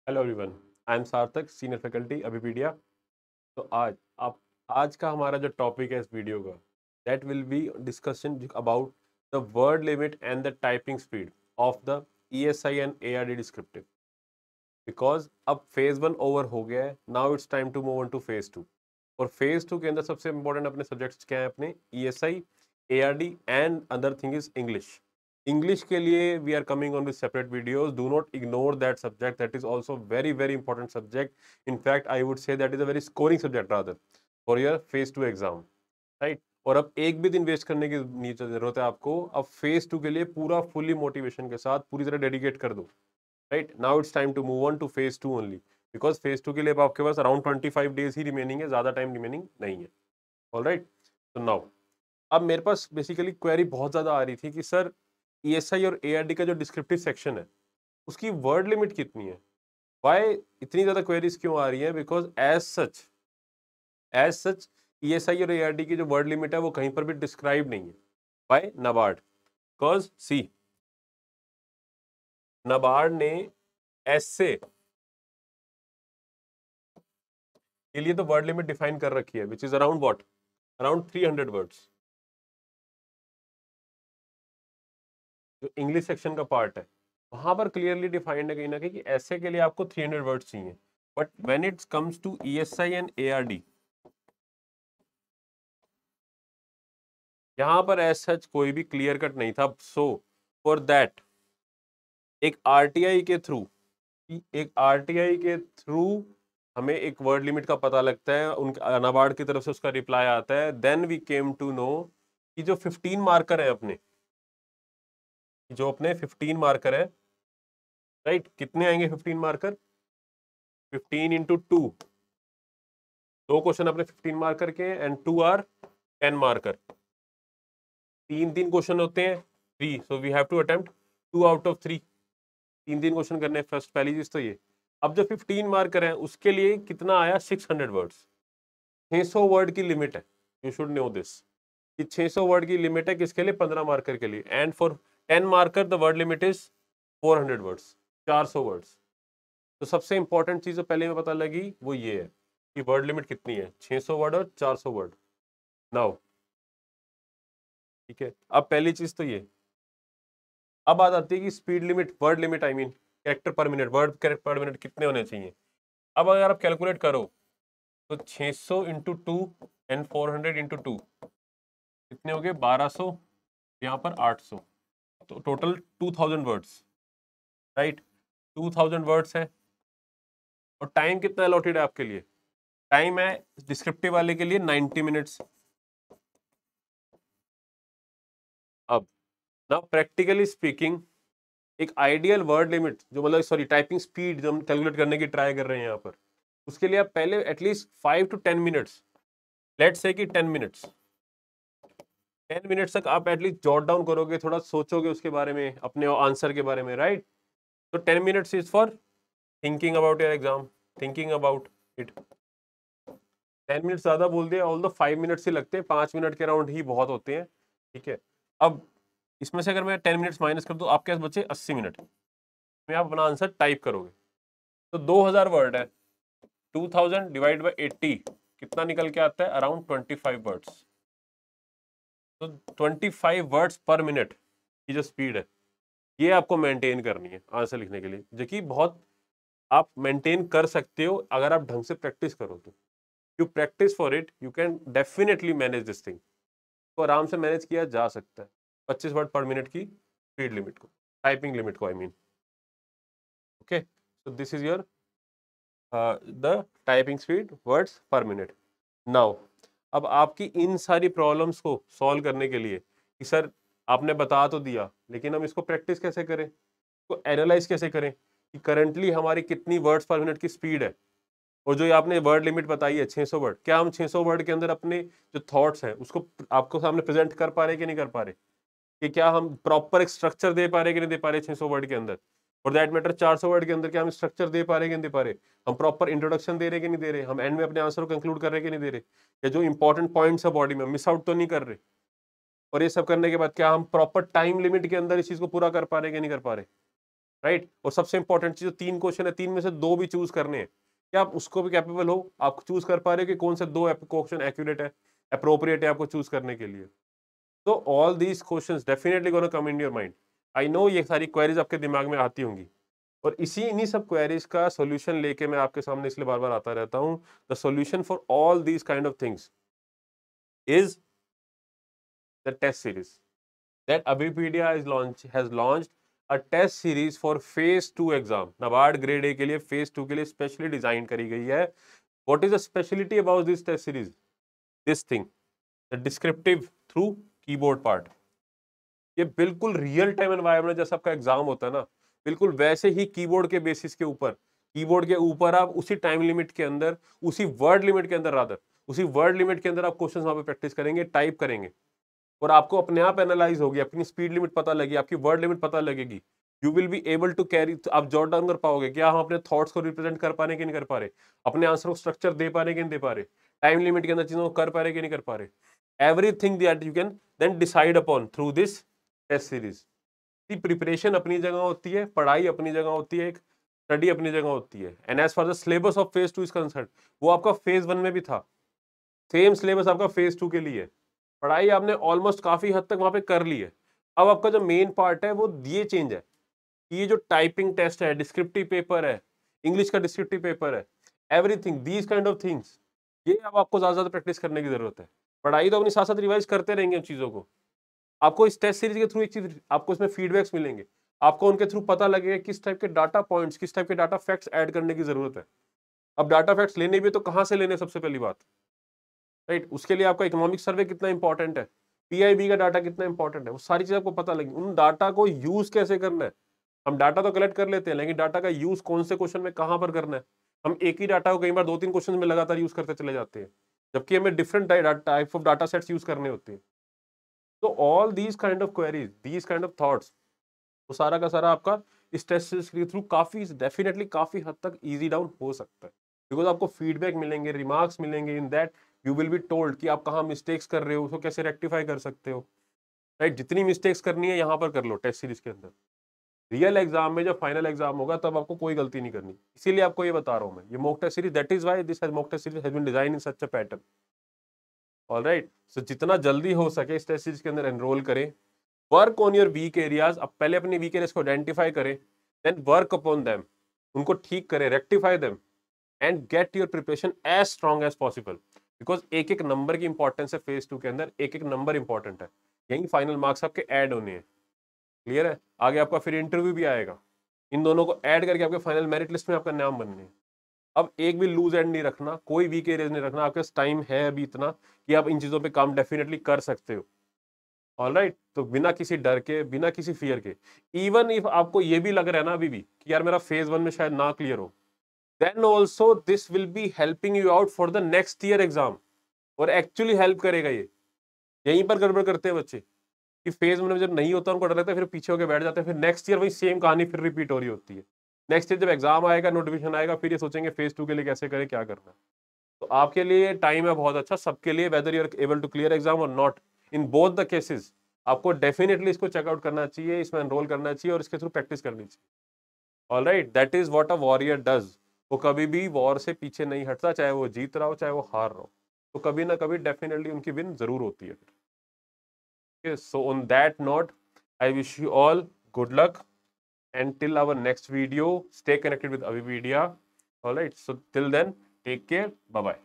Hello everyone, I am सार्थक, senior faculty Abhipedia. तो आज का हमारा जो टॉपिक है इस वीडियो का, that will be discussion about the word limit and the typing speed of the ESI and ARD descriptive. Because अब फेज 1 ओवर हो गया है, now it's time to move on to phase 2। और phase 2 के अंदर सबसे important अपने subjects क्या है? अपने ESI, ARD and other thing is English. English के लिए we are coming on with separate videos, do not ignore that subject, that is also very very important subject. In fact I would say that is a very scoring subject rather for your phase 2 exam, right. और अब एक भी दिन waste करने की नहीं जरूरत है आपको। अब फेज 2 के लिए पूरा फुली मोटिवेशन के साथ पूरी तरह डेडिकेट कर दो। Right, now it's time to move on to phase 2 only, because phase 2 के लिए अब आपके पास अराउंड 25 डेज ही रिमेनिंग है, ज्यादा टाइम रिमेनिंग नहीं है। ऑलराइट, तो नाउ अब मेरे पास बेसिकली क्वेरी बहुत ज्यादा आ रही थी कि सर ईएसआई और एआरडी का जो डिस्क्रिप्टिव सेक्शन है उसकी वर्ड लिमिट कितनी है? वाई इतनी ज्यादा क्वेरीज क्यों आ रही है? बिकॉज एज सच ईएसआई और एआरडी की जो वर्ड लिमिट है वो कहीं पर भी डिस्क्राइब नहीं है बाय नाबार्ड। बिकॉज सी, नाबार्ड ने ऐसे के लिए तो वर्ड लिमिट डिफाइन कर रखी है, which is around what, around 300 words. जो इंग्लिश सेक्शन का पार्ट है वहां पर क्लियरली डिफाइंड है कहीं ना कहीं कि ऐसे के लिए आपको 300 वर्ड्स चाहिए। But when it comes to ESI and ARD, यहां पर एज सच कोई भी क्लियर कट नहीं था। सो फॉर दैट एक आरटीआई के थ्रू हमें एक वर्ड लिमिट का पता लगता है, उनके नाबार्ड की तरफ से उसका रिप्लाई आता है। Then we came to know कि जो 15 मार्कर है अपने 15 मार्कर है, राइट, कितने आएंगे 15 मार्कर? 15 इंटू 2, दो क्वेश्चन अपने 15 मार्कर के एंड 2 आर 10 मार्कर। तीन तीन क्वेश्चन होते हैं, 3, so we have to attempt 2 out of 3। तीन तीन क्वेश्चन करने हैं, फर्स्ट पहली चीज तो ये। अब जो 15 मार्कर है उसके लिए कितना आया? 600 वर्ड्स। 600 वर्ड की लिमिट है, यू शुड नो दिस, कि 600 वर्ड की लिमिट है किसके लिए? 15 मार्कर के लिए। And for 10 marker the word limit is 400 words, 400 words. तो सबसे इंपॉर्टेंट चीज जो पहले में पता लगी वो ये है कि वर्ड लिमिट कितनी है, 600 वर्ड और 400 वर्ड। नाउ ठीक है, अब पहली चीज तो ये। अब बात आती है कि speed limit, word limit I mean character पर मिनट, वर्ड कैरेक्टर पर मिनट कितने होने चाहिए? अब अगर आप कैलकुलेट करो तो 600 इंटू 2 एंड 400 इंटू 2 कितने हो गए? 1200, यहाँ पर 800, तो टोटल 2000 वर्ड्स, राइट। 2000 वर्ड्स है। और टाइम कितना अलॉटेड है आपके लिए? टाइम है डिस्क्रिप्टिव वाले के लिए 90 मिनट्स। अब ना प्रैक्टिकली स्पीकिंग एक आइडियल वर्ड लिमिट जो मतलब सॉरी टाइपिंग स्पीड जो हम कैलकुलेट करने की ट्राई कर रहे हैं यहाँ पर, उसके लिए आप पहले at least 5 to 10 minutes, let's say कि 10 मिनट्स, 10 मिनट्स तक आप एटलीस्ट जॉट डाउन करोगे, थोड़ा सोचोगे उसके बारे में, अपने आंसर के बारे में, राइट। तो 10 minutes is for thinking about your exam, thinking about it. 10 minute ज्यादा बोल दिया, ऑल द 5 मिनट्स ही लगते हैं, 5 मिनट के राउंड ही बहुत होते हैं, ठीक है। अब इसमें से अगर मैं 10 मिनट्स माइनस कर दूं, आपके पास बचे 80 मिनट में आप अपना आंसर टाइप करोगे। तो 2000 वर्ड है, 2000 डिवाइड बाई 80 कितना निकल के आता है? Around 25 words. तो 25 वर्ड्स पर मिनट की जो स्पीड है ये आपको मेंटेन करनी है आंसर लिखने के लिए, जो कि बहुत आप मेंटेन कर सकते हो अगर आप ढंग से प्रैक्टिस करो तो। You practice for it, you can definitely manage this thing. तो आराम से मैनेज किया जा सकता है 25 वर्ड पर मिनट की स्पीड लिमिट को, टाइपिंग लिमिट को I mean. Okay, so this is your the typing speed words पर मिनट। नाउ अब आपकी इन सारी प्रॉब्लम्स को सॉल्व करने के लिए कि सर आपने बता तो दिया लेकिन हम इसको प्रैक्टिस कैसे करें, तो एनालाइज कैसे करें कि करंटली हमारी कितनी वर्ड्स पर मिनट की स्पीड है। और जो ये आपने वर्ड लिमिट बताई है 600 वर्ड, क्या हम 600 वर्ड के अंदर अपने जो थॉट्स हैं उसको आपको सामने प्रेजेंट कर पा रहे कि नहीं कर पा रहे? कि क्या हम प्रॉपर एक स्ट्रक्चर दे पा रहे कि नहीं दे पा रहे 600 वर्ड के अंदर? और दैट मैटर 400 वर्ड के अंदर क्या हम स्ट्रक्चर दे पा रहे कि नहीं दे पा रहे? हम प्रॉपर इंट्रोडक्शन दे रहे कि नहीं दे रहे? हम एंड में अपने आंसर को कंक्लूड कर रहे कि नहीं दे रहे? या जो इंपॉर्टेंट पॉइंट्स है बॉडी में मिस आउट तो नहीं कर रहे? और ये सब करने के बाद क्या हम प्रॉपर टाइम लिमिट के अंदर इस चीज को पूरा कर पा रहे कि नहीं कर पा रहे? राइट। और सबसे इंपॉर्टेंट चीज, 3 क्वेश्चन है, 3 में से 2 भी चूज करने हैं, क्या आप उसको भी कैपेबल हो, आप चूज कर पा रहे हो कि कौन से 2 क्वेश्चन एक्यूरेट है, अप्रोप्रिएट है आपको चूज करने के लिए। तो all these questions definitely gonna come in your mind. I know ये सारी क्वेरीज आपके दिमाग में आती होंगी, और इन्हीं सब क्वेरीज का सॉल्यूशन लेके मैं आपके सामने इसलिए बार बार आता रहता हूँ। The solution for all these kind of things is the test series that Abipedia has launched a test series for phase 2 exam. NABARD grade A के लिए phase 2 के लिए स्पेशली डिजाइन करी गई है। What is the specialty about this test series? This thing, the descriptive through keyboard part। ये बिल्कुल real time environment जैसा आपका एग्जाम होता है ना, बिल्कुल वैसे ही कीबोर्ड के बेसिस के ऊपर, कीबोर्ड के ऊपर आप उसी टाइम लिमिट के अंदर, उसी वर्ड लिमिट के अंदर रादर, उसी वर्ड लिमिट के अंदर आप क्वेश्चन वहां पे प्रैक्टिस करेंगे, टाइप करेंगे, और आपको अपने आप एनालाइज होगी, अपनी स्पीड लिमिट पता लगेगी, आपकी वर्ड लिमिट पता लगेगी। You will be able to carry, आप जॉट डाउन कर पाओगे क्या हम अपने थॉट्स को रिप्रेजेंट कर पा रहे कि नहीं कर पा रहे, अपने आंसर को स्ट्रक्चर दे पा रहे कि नहीं दे पा रहे, टाइम लिमिट के अंदर चीजों को कर पा रहे कि नहीं कर पा रहे। Everything that you can then decide upon through this test series. Preparation अपनी जगह होती है, पढ़ाई अपनी जगह होती है, एक स्टडी अपनी जगह होती है। And as far the syllabus of phase 2 is concern, वो आपका फेज 1 में भी था, सेम सिलेबस आपका फेज 2 के लिए। पढ़ाई आपने ऑलमोस्ट काफी हद तक वहां पे कर ली है। अब आपका जो मेन पार्ट है वो ये चेंज है कि ये जो टाइपिंग टेस्ट है, डिस्क्रिप्टिव पेपर है, इंग्लिश का डिस्क्रिप्टिव पेपर है, everything these kind of things, ये अब आपको ज्यादा प्रैक्टिस करने की जरूरत है। पढ़ाई तो अपनी साथ साथ रिवाइज करते रहेंगे उन चीजों को। आपको इस टेस्ट सीरीज के थ्रू एक चीज, आपको इसमें फीडबैक्स मिलेंगे, आपको उनके थ्रू पता लगेगा किस टाइप के डाटा पॉइंट्स, किस टाइप के डाटा फैक्ट्स ऐड करने की जरूरत है। अब डाटा फैक्ट्स लेने भी तो कहाँ से लेने, सबसे पहली बात, राइट। उसके लिए आपका इकोनॉमिक सर्वे कितना इंपॉर्टेंट है, पीआईबी का डाटा कितना इंपॉर्टेंट है, वो सारी चीज आपको पता लगी। उन डाटा को यूज कैसे करना है, हम डाटा तो कलेक्ट कर लेते हैं, लेकिन डाटा का यूज कौन से क्वेश्चन में कहां पर करना है। हम एक ही डाटा को कई बार 2-3 क्वेश्चन में लगातार यूज करते चले जाते हैं, जबकि हमें different type of data sets use करने होते हैं। तो all these kind of queries, these kind of thoughts, वो सारा का सारा आपका इस टेस्ट सीरीज के थ्रू काफी डेफिनेटली काफी हद तक इजी डाउन हो सकता है, बिकॉज आपको फीडबैक मिलेंगे, रिमार्क्स मिलेंगे, in that you will be told कि आप कहाँ मिस्टेक्स कर रहे हो, उसको कैसे रेक्टिफाई कर सकते हो, राइट। जितनी मिस्टेक्स करनी है यहाँ पर कर लो टेस्ट सीरीज के अंदर। रियल एग्जाम में जब फाइनल एग्जाम होगा तब आपको कोई गलती नहीं करनी, इसीलिए आपको ये बता रहा हूँ मैं, ये mock test series, that is why this mock test series has been designed in such a pattern. Alright, so जितना जल्दी हो सके इस टेस्ट सीरीज के अंदर एनरोल करें। Work on your weak areas, अब पहले अपनी वीक एरियाज को आइडेंटिफाई करें, देन वर्क अपॉन देम, उनको ठीक करें, rectify them, and get your preparation as strong as possible, because एक एक नंबर की इंपॉर्टेंस है फेज 2 के अंदर, एक एक नंबर इंपॉर्टेंट है, यही फाइनल मार्क्स आपके ऐड होने हैं। क्लियर है, आगे आपका फिर इंटरव्यू भी आएगा, इन दोनों को ऐड करके आपके फाइनल मेरिट लिस्ट में आपका नाम बनने है। अब एक भी लूज एंड नहीं रखना, कोई वीक एरियाज नहीं रखना, आपके पास टाइम है अभी इतना कि आप इन चीजों पे काम डेफिनेटली कर सकते हो। ऑलराइट, तो बिना किसी डर के, बिना किसी फियर के, इवन इफ आपको ये भी लग रहा है ना अभी भी कि यार मेरा फेज 1 में शायद ना क्लियर हो, then also this will be helping you out for the next year exam, और एक्चुअली हेल्प करेगा ये। यहीं पर गड़बड़ करते हैं बच्चे कि फेज 1 में जब नहीं होता उनको डर लगता है, फिर पीछे होकर बैठ जाते हैं, फिर नेक्स्ट ईयर वही सेम कहानी फिर रिपीट हो रही होती है। नेक्स्ट ईयर जब एग्जाम आएगा, नोटिफिकेशन आएगा, फिर ये सोचेंगे फेज 2 के लिए कैसे करें, क्या करना है। तो आपके लिए टाइम है बहुत अच्छा, सबके लिए, whether you are able to clear exam और not, in both the cases आपको डेफिनेटली इसको चेकआउट करना चाहिए, इसमें एनरोल करना चाहिए और इसके थ्रू प्रैक्टिस करनी चाहिए। Alright, that is what a warrior does. वो कभी भी वॉर से पीछे नहीं हटता, चाहे वो जीत रहा हो चाहे वो हार रहा हो, तो कभी ना कभी डेफिनेटली उनकी विन जरूर होती है। So on that note, I wish you all good luck, and till our next video, stay connected with Avipedia. All right, so till then, take care, bye bye.